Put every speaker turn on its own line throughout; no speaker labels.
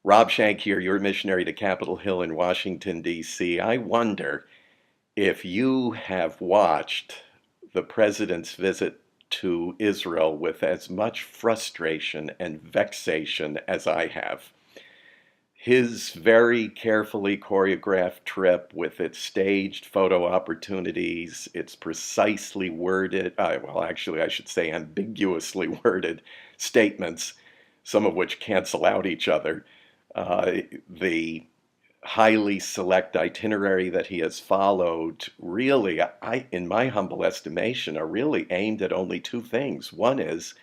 Rob Schenck here, your missionary to Capitol Hill in Washington, D.C. I wonder if you have watched the president's visit to Israel with as much frustration and vexation as I have. His very carefully choreographed trip with its staged photo opportunities, its precisely worded, actually, I should say ambiguously worded statements, some of which cancel out each other, the highly select itinerary that he has followed really, in my humble estimation, are really aimed at only two things. One is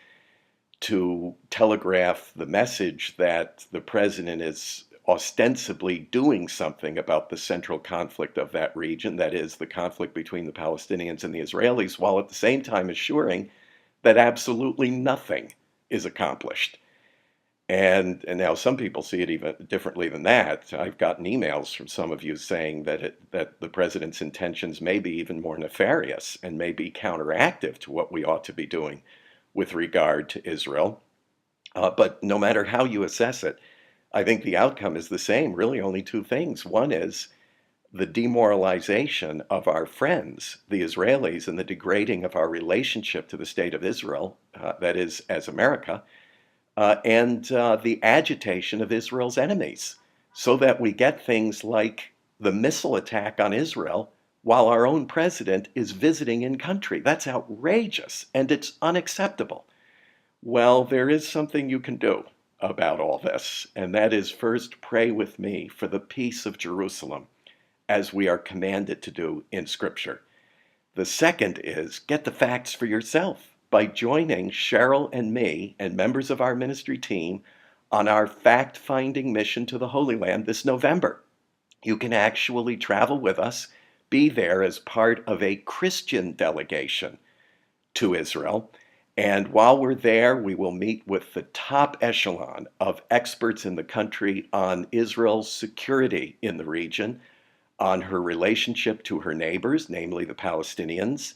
to telegraph the message that the president is ostensibly doing something about the central conflict of that region, that is, the conflict between the Palestinians and the Israelis, while at the same time assuring that absolutely nothing is accomplished. And now some people see it even differently than that. I've gotten emails from some of you saying that the president's intentions may be even more nefarious and may be counteractive to what we ought to be doing with regard to Israel. But no matter how you assess it, I think the outcome is the same. Really, only two things. One is the demoralization of our friends, the Israelis, and the degrading of our relationship to the state of Israel, that is, as America, and the agitation of Israel's enemies, so that we get things like the missile attack on Israel while our own president is visiting in country. That's outrageous and it's unacceptable. Well, there is something you can do about all this, and that is first pray with me for the peace of Jerusalem, as we are commanded to do in Scripture. The second is get the facts for yourself by joining Cheryl and me and members of our ministry team on our fact-finding mission to the Holy Land this November. You can actually travel with us, be there as part of a Christian delegation to Israel. And while we're there, we will meet with the top echelon of experts in the country on Israel's security in the region, on her relationship to her neighbors, namely the Palestinians,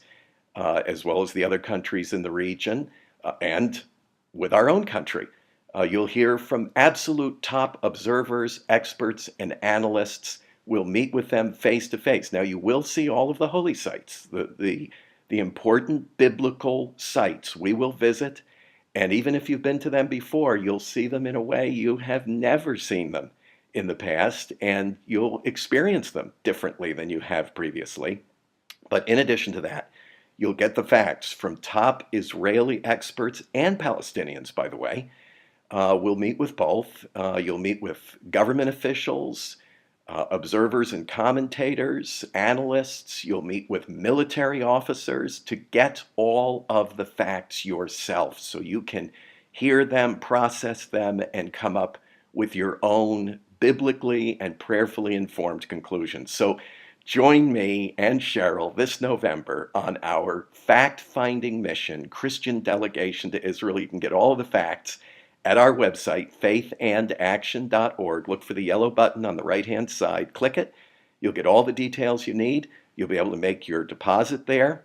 as well as the other countries in the region, and with our own country. You'll hear from absolute top observers, experts, and analysts. We'll meet with them face to face. Now, you will see all of the holy sites, the important biblical sites we will visit. And even if you've been to them before, you'll see them in a way you have never seen them in the past, and you'll experience them differently than you have previously. But in addition to that, you'll get the facts from top Israeli experts and Palestinians, by the way. We'll meet with both. You'll meet with government officials, observers and commentators, analysts. You'll meet with military officers to get all of the facts yourself so you can hear them, process them, and come up with your own biblically and prayerfully informed conclusions. So join me and Cheryl this November on our fact-finding mission, Christian delegation to Israel. You can get all of the facts at our website, faithandaction.org. Look for the yellow button on the right-hand side. Click it. You'll get all the details you need. You'll be able to make your deposit there.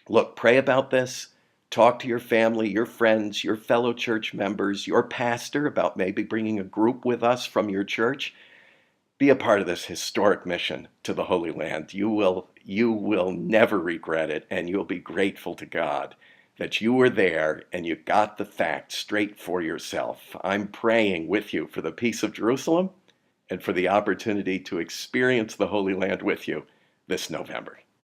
Look, pray about this. Talk to your family, your friends, your fellow church members, your pastor about maybe bringing a group with us from your church. Be a part of this historic mission to the Holy Land. You will never regret it, and you'll be grateful to God that you were there and you got the facts straight for yourself. I'm praying with you for the peace of Jerusalem and for the opportunity to experience the Holy Land with you this November.